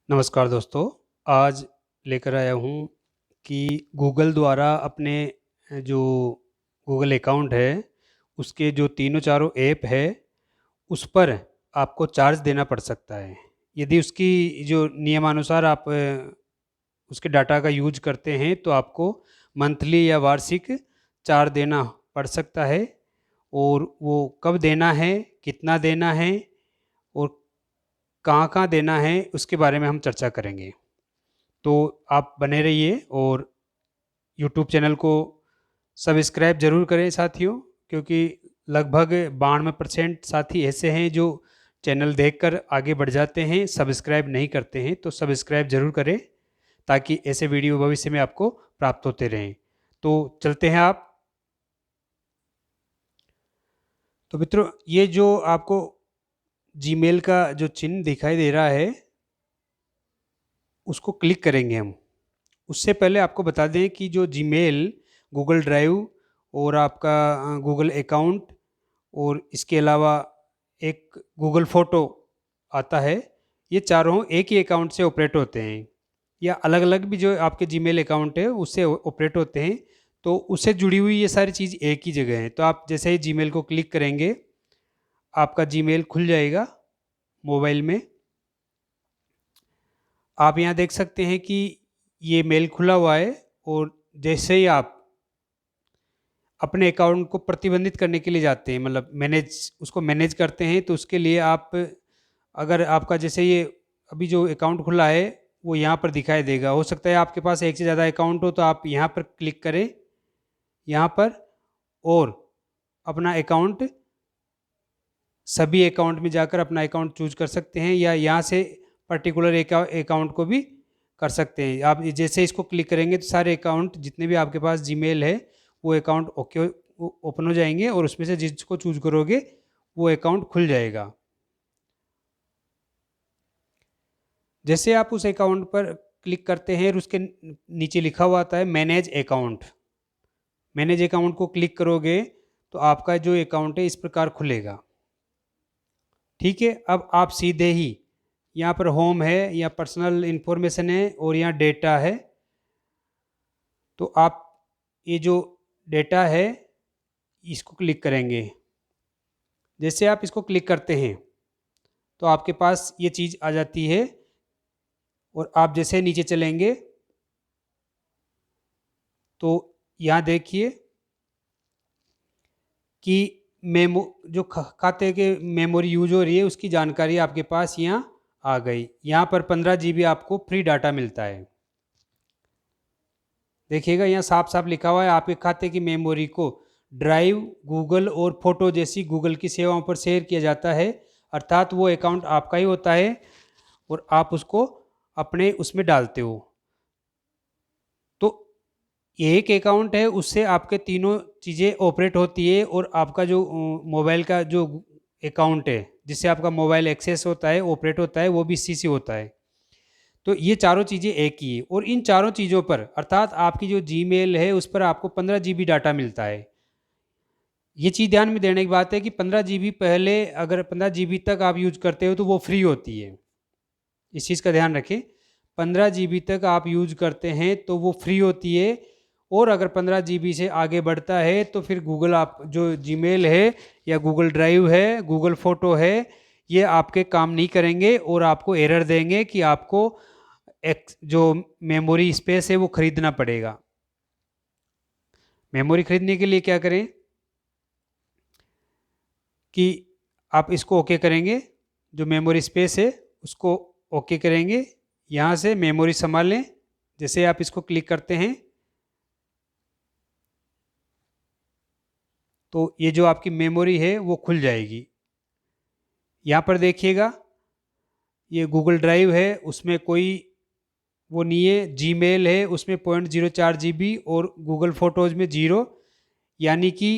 नमस्कार दोस्तों, आज लेकर आया हूँ कि गूगल द्वारा अपने जो गूगल अकाउंट है, उसके जो तीनों चारों ऐप है, उस पर आपको चार्ज देना पड़ सकता है। यदि उसकी जो नियमानुसार आप उसके डाटा का यूज़ करते हैं, तो आपको मंथली या वार्षिक चार्ज देना पड़ सकता है और वो कब देना है, कितना देना है और कहाँ-कहाँ देना है, उसके बारे में हम चर्चा करेंगे। तो आप बने रहिए और यूट्यूब चैनल को सब्सक्राइब ज़रूर करें साथियों, क्योंकि लगभग 92% साथी ऐसे हैं जो चैनल देखकर आगे बढ़ जाते हैं, सब्सक्राइब नहीं करते हैं, तो सब्सक्राइब ज़रूर करें ताकि ऐसे वीडियो भविष्य में आपको प्राप्त होते रहें। तो चलते हैं आप। तो मित्रों, ये जो आपको जीमेल का जो चिन्ह दिखाई दे रहा है, उसको क्लिक करेंगे हम। उससे पहले आपको बता दें कि जो जीमेल, गूगल ड्राइव और आपका गूगल अकाउंट और इसके अलावा एक गूगल फ़ोटो आता है, ये चारों एक ही अकाउंट से ऑपरेट होते हैं या अलग-अलग भी जो आपके जीमेल अकाउंट है उससे ऑपरेट होते हैं, तो उससे जुड़ी हुई ये सारी चीज़ एक ही जगह है। तो आप जैसे ही जीमेल को क्लिक करेंगे, आपका जीमेल खुल जाएगा मोबाइल में। आप यहाँ देख सकते हैं कि ये मेल खुला हुआ है और जैसे ही आप अपने अकाउंट को प्रतिबंधित करने के लिए जाते हैं, मतलब उसको मैनेज करते हैं, तो उसके लिए आप, अगर आपका जैसे ये अभी जो अकाउंट खुला है वो यहाँ पर दिखाई देगा। हो सकता है आपके पास एक से ज़्यादा अकाउंट हो, तो आप यहाँ पर क्लिक करें, यहाँ पर, और अपना अकाउंट, सभी अकाउंट में जाकर अपना अकाउंट चूज कर सकते हैं या यहाँ से पर्टिकुलर अकाउंट को भी कर सकते हैं। आप जैसे इसको क्लिक करेंगे तो सारे अकाउंट जितने भी आपके पास जीमेल है वो अकाउंट ओपन हो जाएंगे और उसमें से जिसको चूज करोगे वो अकाउंट खुल जाएगा। जैसे आप उस अकाउंट पर क्लिक करते हैं और उसके नीचे लिखा हुआ आता है मैनेज अकाउंट। मैनेज अकाउंट को क्लिक करोगे तो आपका जो अकाउंट है इस प्रकार खुलेगा। ठीक है, अब आप सीधे ही यहाँ पर होम है या पर्सनल इंफॉर्मेशन है और यहाँ डेटा है, तो आप ये जो डेटा है इसको क्लिक करेंगे। जैसे आप इसको क्लिक करते हैं तो आपके पास ये चीज़ आ जाती है और आप जैसे नीचे चलेंगे तो यहाँ देखिए कि जो खाते के मेमोरी यूज हो रही है उसकी जानकारी आपके पास यहाँ आ गई। यहाँ पर 15 GB आपको फ्री डाटा मिलता है। देखिएगा यहाँ साफ साफ लिखा हुआ है आपके खाते की मेमोरी को ड्राइव, गूगल और फोटो जैसी गूगल की सेवाओं पर शेयर किया जाता है, अर्थात वो अकाउंट आपका ही होता है और आप उसको अपने उसमें डालते हो। तो एक अकाउंट है, उससे आपके तीनों चीज़ें ऑपरेट होती है और आपका जो मोबाइल का जो अकाउंट है जिससे आपका मोबाइल एक्सेस होता है, ऑपरेट होता है, वो भी इसी से होता है। तो ये चारों चीज़ें एक ही है और इन चारों चीज़ों पर, अर्थात आपकी जो जीमेल है उस पर आपको 15 GB डाटा मिलता है। ये चीज़ ध्यान में देने की बात है कि 15 GB पहले, अगर 15 GB तक आप यूज करते हो तो वो फ्री होती है। इस चीज़ का ध्यान रखें, 15 GB तक आप यूज करते हैं तो वो फ्री होती है और अगर 15 GB से आगे बढ़ता है तो फिर गूगल, आप जो जीमेल है या गूगल ड्राइव है, गूगल फ़ोटो है, ये आपके काम नहीं करेंगे और आपको एरर देंगे कि आपको जो मेमोरी स्पेस है वो खरीदना पड़ेगा। मेमोरी खरीदने के लिए क्या करें कि आप इसको ओके करेंगे, जो मेमोरी स्पेस है उसको ओके करेंगे, यहाँ से मेमोरी संभाल लें। जैसे आप इसको क्लिक करते हैं तो ये जो आपकी मेमोरी है वो खुल जाएगी। यहाँ पर देखिएगा ये गूगल ड्राइव है, उसमें कोई वो नहीं है, जीमेल है उसमें 0.04 GB और गूगल फोटोज़ में 0, यानी कि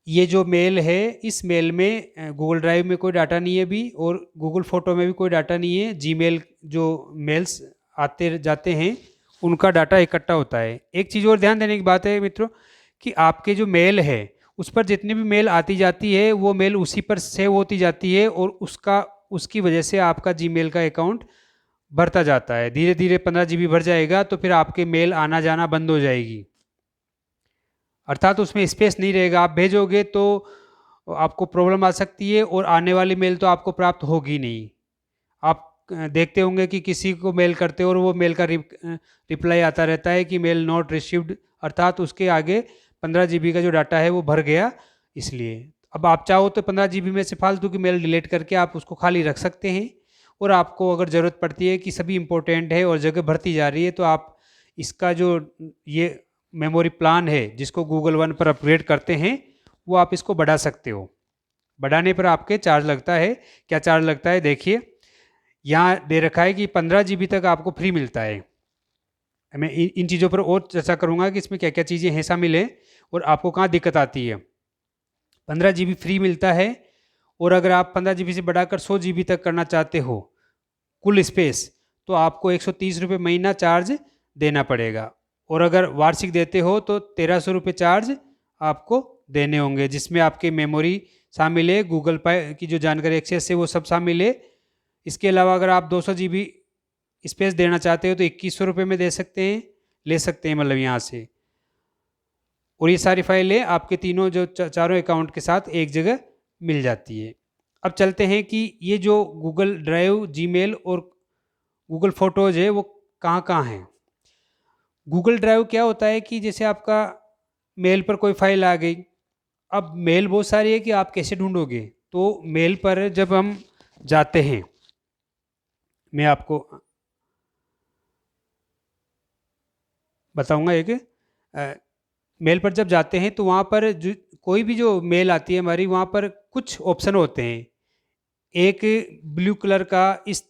ये जो मेल है इस मेल में गूगल ड्राइव में कोई डाटा नहीं है अभी और गूगल फ़ोटो में भी कोई डाटा नहीं है। जीमेल जो मेल्स आते जाते हैं उनका डाटा इकट्ठा होता है। एक चीज़ और ध्यान देने की बात है मित्रों कि आपके जो मेल है उस पर जितनी भी मेल आती जाती है वो मेल उसी पर सेव होती जाती है और उसकी वजह से आपका जीमेल का अकाउंट भरता जाता है। धीरे धीरे 15 GB भर जाएगा तो फिर आपके मेल आना जाना बंद हो जाएगी, अर्थात उसमें स्पेस नहीं रहेगा। आप भेजोगे तो आपको प्रॉब्लम आ सकती है और आने वाली मेल तो आपको प्राप्त होगी नहीं। आप देखते होंगे कि किसी को मेल करते हो और वो मेल का रिप्लाई आता रहता है कि मेल नॉट रिसीव्ड, अर्थात उसके आगे 15 GB का जो डाटा है वो भर गया। इसलिए अब आप चाहो तो 15 GB में से फालतू की मेल डिलीट करके आप उसको खाली रख सकते हैं, और आपको अगर ज़रूरत पड़ती है कि सभी इंपॉर्टेंट है और जगह भरती जा रही है तो आप इसका जो ये मेमोरी प्लान है जिसको गूगल वन पर अपग्रेड करते हैं वो आप इसको बढ़ा सकते हो। बढ़ाने पर आपके चार्ज लगता है। क्या चार्ज लगता है देखिए, यहाँ दे रखा है कि 15 GB तक आपको फ्री मिलता है। मैं इन चीज़ों पर और चर्चा करूँगा कि इसमें क्या क्या चीज़ें हैं शामिल हैं और आपको कहाँ दिक्कत आती है। 15 GB फ्री मिलता है, और अगर आप 15 GB से बढ़ाकर 100 GB तक करना चाहते हो कुल स्पेस, तो आपको 130 रुपये महीना चार्ज देना पड़ेगा, और अगर वार्षिक देते हो तो 1300 रुपये चार्ज आपको देने होंगे, जिसमें आपकी मेमोरी शामिल है, गूगल पे की जो जानकारी एक्सेस है वो सब शामिल है। इसके अलावा अगर आप 200 GB स्पेस देना चाहते हो तो 2100 रुपये में दे सकते हैं, ले सकते हैं मतलब यहाँ से। और ये सारी फाइलें आपके तीनों जो चारों अकाउंट के साथ एक जगह मिल जाती है। अब चलते हैं कि ये जो गूगल ड्राइव, जीमेल और गूगल फोटोज़ है वो कहाँ कहाँ हैं। गूगल ड्राइव क्या होता है कि जैसे आपका मेल पर कोई फाइल आ गई, अब मेल बहुत सारी है कि आप कैसे ढूंढोगे, तो मेल पर जब हम जाते हैं, मैं आपको बताऊंगा एक मेल पर जब जाते हैं तो वहाँ पर जो कोई भी जो मेल आती है हमारी, वहाँ पर कुछ ऑप्शन होते हैं। एक ब्लू कलर का इस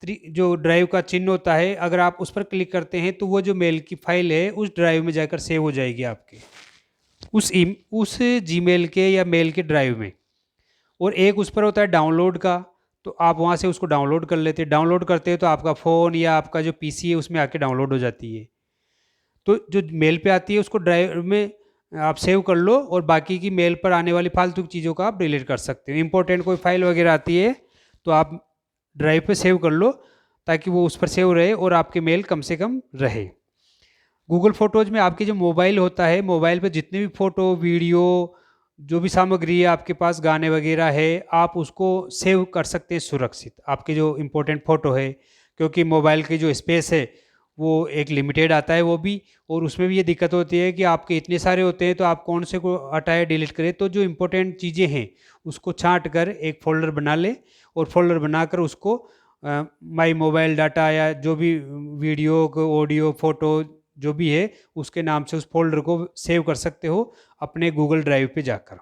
जो ड्राइव का चिन्ह होता है, अगर आप उस पर क्लिक करते हैं तो वो जो मेल की फाइल है उस ड्राइव में जाकर सेव हो जाएगी आपके उस जीमेल के या मेल के ड्राइव में। और एक उस पर होता है डाउनलोड का, तो आप वहाँ से उसको डाउनलोड कर लेते हैं। डाउनलोड करते हैं तो आपका फ़ोन या आपका जो पीसी है उसमें आके डाउनलोड हो जाती है। तो जो मेल पे आती है उसको ड्राइव में आप सेव कर लो, और बाकी की मेल पर आने वाली फालतू की चीज़ों का आप डिलीट कर सकते हो। इंपॉर्टेंट कोई फाइल वगैरह आती है तो आप ड्राइव पे सेव कर लो ताकि वो उस पर सेव रहे और आपके मेल कम से कम रहे। गूगल फोटोज़ में आपके जो मोबाइल होता है, मोबाइल पे जितने भी फ़ोटो, वीडियो, जो भी सामग्री है आपके पास, गाने वगैरह है, आप उसको सेव कर सकते हैं सुरक्षित, आपके जो इम्पोर्टेंट फ़ोटो है। क्योंकि मोबाइल की जो स्पेस है वो एक लिमिटेड आता है वो भी, और उसमें भी ये दिक्कत होती है कि आपके इतने सारे होते हैं तो आप कौन से को हटाए डिलीट करें। तो जो इम्पोर्टेंट चीज़ें हैं उसको छांट कर एक फ़ोल्डर बना ले, और फोल्डर बनाकर उसको माई मोबाइल डाटा या जो भी वीडियो, ऑडियो, फ़ोटो जो भी है उसके नाम से उस फोल्डर को सेव कर सकते हो अपने गूगल ड्राइव पे जाकर।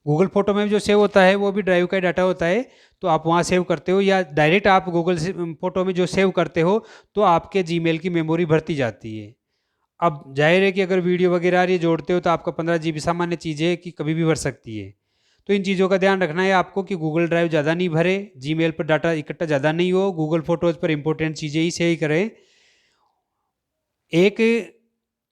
गूगल फोटो में जो सेव होता है वो भी ड्राइव का डाटा होता है, तो आप वहाँ सेव करते हो, या डायरेक्ट आप गूगल से फोटो में जो सेव करते हो तो आपके जीमेल की मेमोरी भरती जाती है। अब जाहिर है कि अगर वीडियो वगैरह आ रही है जोड़ते हो तो आपका 15 GB सामान्य चीज़ है कि कभी भी भर सकती है। तो इन चीज़ों का ध्यान रखना है आपको कि गूगल ड्राइव ज़्यादा नहीं भरे, जीमेल पर डाटा इकट्ठा ज़्यादा नहीं हो, गूगल फोटोज़ पर इंपॉर्टेंट चीज़ें ही सही करें। एक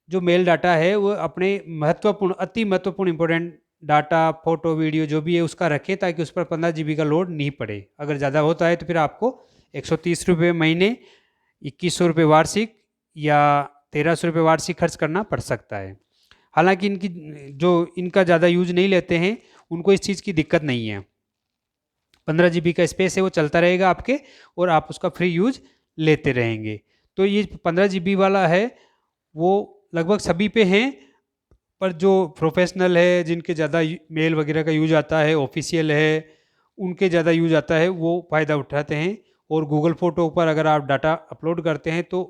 जो मेल डाटा है वो अपने महत्वपूर्ण, अति महत्वपूर्ण इंपॉर्टेंट डाटा, फोटो, वीडियो जो भी है उसका रखें ताकि उस पर 15 GB का लोड नहीं पड़े। अगर ज़्यादा होता है तो फिर आपको 130 रुपये महीने, 2100 रुपये वार्षिक या 1300 रुपये वार्षिक खर्च करना पड़ सकता है। हालांकि इनका ज़्यादा यूज नहीं लेते हैं उनको इस चीज़ की दिक्कत नहीं है। 15 GB का स्पेस है वो चलता रहेगा आपके, और आप उसका फ्री यूज लेते रहेंगे। तो ये 15 GB वाला है वो लगभग सभी पे हैं, पर जो प्रोफेशनल है, जिनके ज़्यादा मेल वगैरह का यूज आता है, ऑफिशियल है, उनके ज़्यादा यूज आता है, वो फ़ायदा उठाते हैं। और गूगल फोटो पर अगर आप डाटा अपलोड करते हैं तो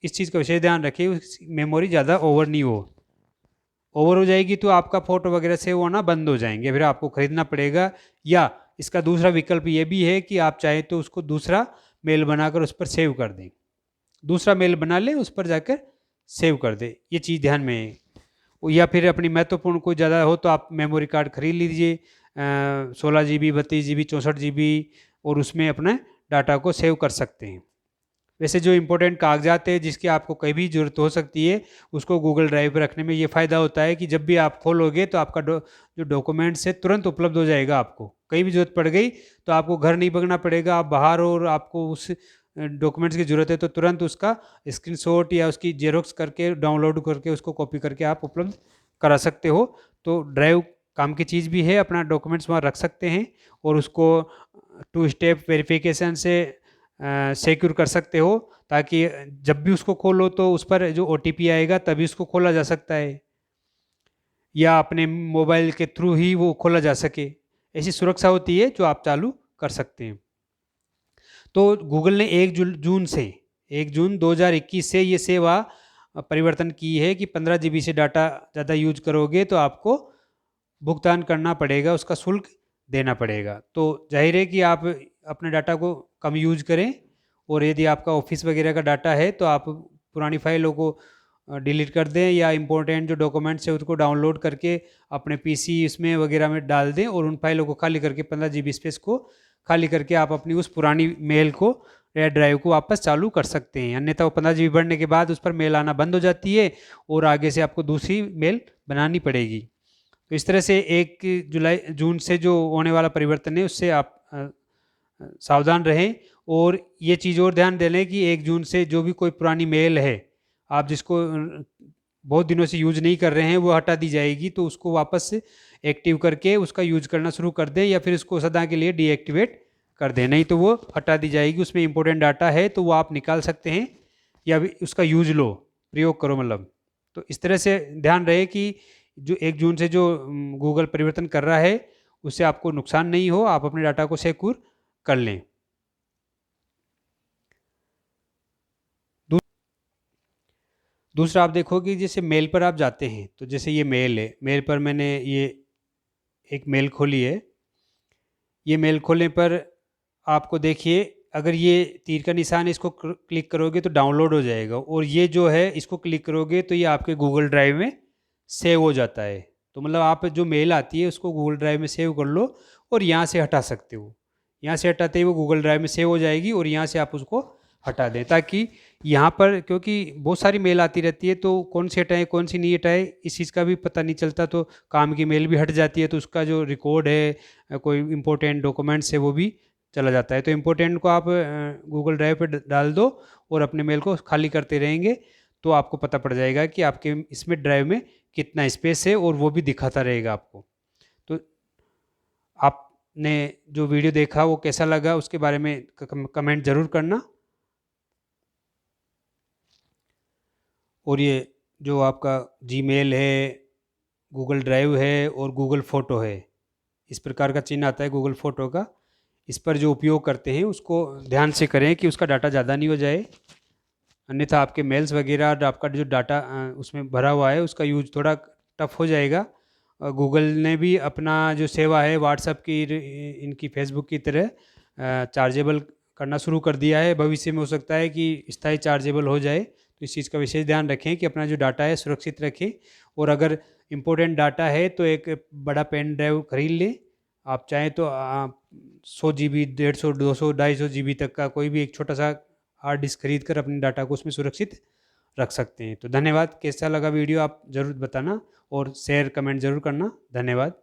इस चीज़ का विशेष ध्यान रखिए मेमोरी ज़्यादा ओवर नहीं हो। ओवर हो जाएगी तो आपका फ़ोटो वगैरह सेव होना बंद हो जाएंगे, फिर आपको ख़रीदना पड़ेगा। या इसका दूसरा विकल्प ये भी है कि आप चाहें तो उसको दूसरा मेल बनाकर उस पर सेव कर दें, दूसरा मेल बना लें उस पर जाकर सेव कर दें, ये चीज़ ध्यान में है। या फिर अपनी महत्वपूर्ण कोई ज़्यादा हो तो आप मेमोरी कार्ड खरीद लीजिए, 16 GB, 32 GB, 64 GB, और उसमें अपने डाटा को सेव कर सकते हैं। वैसे जो इम्पोर्टेंट कागजात है जिसकी आपको कहीं भी ज़रूरत हो सकती है, उसको गूगल ड्राइव पर रखने में ये फ़ायदा होता है कि जब भी आप खोलोगे तो आपका जो डॉक्यूमेंट्स है तुरंत उपलब्ध हो जाएगा आपको। कहीं भी ज़रूरत पड़ गई तो आपको घर नहीं भगना पड़ेगा, आप बाहर हो और आपको उस डॉक्यूमेंट्स की ज़रूरत है तो तुरंत उसका स्क्रीनशॉट या उसकी ज़ेरॉक्स करके डाउनलोड करके उसको कॉपी करके आप उपलब्ध करा सकते हो। तो ड्राइव काम की चीज़ भी है, अपना डॉक्यूमेंट्स वहाँ रख सकते हैं और उसको 2 स्टेप वेरिफिकेशन से सिक्योर कर सकते हो, ताकि जब भी उसको खोलो तो उस पर जो ओटीपी आएगा तभी उसको खोला जा सकता है, या अपने मोबाइल के थ्रू ही वो खोला जा सके। ऐसी सुरक्षा होती है जो आप चालू कर सकते हैं। तो गूगल ने 1 जून 2021 से ये सेवा परिवर्तन की है कि 15 जीबी से डाटा ज़्यादा यूज करोगे तो आपको भुगतान करना पड़ेगा, उसका शुल्क देना पड़ेगा। तो जाहिर है कि आप अपने डाटा को कम यूज करें, और यदि आपका ऑफिस वगैरह का डाटा है तो आप पुरानी फाइलों को डिलीट कर दें, या इम्पोर्टेंट जो डॉक्यूमेंट्स है उसको डाउनलोड करके अपने पीसी इसमें वगैरह में डाल दें, और उन फाइलों को खाली करके 15 जीबी स्पेस को खाली करके आप अपनी उस पुरानी मेल को या ड्राइव को वापस चालू कर सकते हैं। अन्यथा वो 15 जीबी बढ़ने के बाद उस पर मेल आना बंद हो जाती है और आगे से आपको दूसरी मेल बनानी पड़ेगी। तो इस तरह से 1 जून से जो होने वाला परिवर्तन है उससे आप सावधान रहें। और ये चीज़ और ध्यान दे लें कि 1 जून से जो भी कोई पुरानी मेल है, आप जिसको बहुत दिनों से यूज़ नहीं कर रहे हैं, वो हटा दी जाएगी, तो उसको वापस से एक्टिव करके उसका यूज़ करना शुरू कर दें, या फिर इसको सदा के लिए डीएक्टिवेट कर दें, नहीं तो वो हटा दी जाएगी। उसमें इंपॉर्टेंट डाटा है तो वो आप निकाल सकते हैं, या भी उसका यूज लो, प्रयोग करो मतलब। तो इस तरह से ध्यान रहे कि जो 1 जून से जो गूगल परिवर्तन कर रहा है उससे आपको नुकसान नहीं हो, आप अपने डाटा को सिक्योर कर लें। दूसरा आप देखो कि जैसे मेल पर आप जाते हैं, तो जैसे ये मेल है, मेल पर मैंने ये एक मेल खोली है। ये मेल खोलने पर आपको देखिए, अगर ये तीर का निशान है इसको क्लिक करोगे तो डाउनलोड हो जाएगा, और ये जो है इसको क्लिक करोगे तो ये आपके गूगल ड्राइव में सेव हो जाता है। तो मतलब आप जो मेल आती है उसको गूगल ड्राइव में सेव कर लो और यहाँ से हटा सकते हो। यहाँ से हटाते ही वो गूगल ड्राइव में सेव हो जाएगी और यहाँ से आप उसको हटा दें, ताकि यहाँ पर, क्योंकि बहुत सारी मेल आती रहती है तो कौन सी हटाएं कौन सी नहीं हटाएं इस चीज़ का भी पता नहीं चलता, तो काम की मेल भी हट जाती है तो उसका जो रिकॉर्ड है, कोई इंपॉर्टेंट डॉक्यूमेंट्स है वो भी चला जाता है। तो इम्पोर्टेंट को आप गूगल ड्राइव पे डाल दो और अपने मेल को खाली करते रहेंगे तो आपको पता पड़ जाएगा कि आपके इसमें ड्राइव में कितना स्पेस है, और वो भी दिखाता रहेगा आपको। तो आपने जो वीडियो देखा वो कैसा लगा उसके बारे में कमेंट ज़रूर करना। और ये जो आपका जीमेल है, गूगल ड्राइव है और गूगल फ़ोटो है, इस प्रकार का चिन्ह आता है गूगल फ़ोटो का, इस पर जो उपयोग करते हैं उसको ध्यान से करें कि उसका डाटा ज़्यादा नहीं हो जाए, अन्यथा आपके मेल्स वगैरह और आपका जो डाटा उसमें भरा हुआ है उसका यूज थोड़ा टफ हो जाएगा। गूगल ने भी अपना जो सेवा है व्हाट्सएप की, इनकी फेसबुक की तरह चार्जेबल करना शुरू कर दिया है। भविष्य में हो सकता है कि स्थायी चार्जेबल हो जाए, तो इस चीज़ का विशेष ध्यान रखें कि अपना जो डाटा है सुरक्षित रखें। और अगर इम्पोर्टेंट डाटा है तो एक बड़ा पेन ड्राइव खरीद लें। आप चाहें तो 100 GB, 150, 200, 250 GB तक का कोई भी एक छोटा सा हार्ड डिस्क खरीद कर अपने डाटा को उसमें सुरक्षित रख सकते हैं। तो धन्यवाद। कैसा लगा वीडियो आप ज़रूर बताना और शेयर कमेंट ज़रूर करना। धन्यवाद।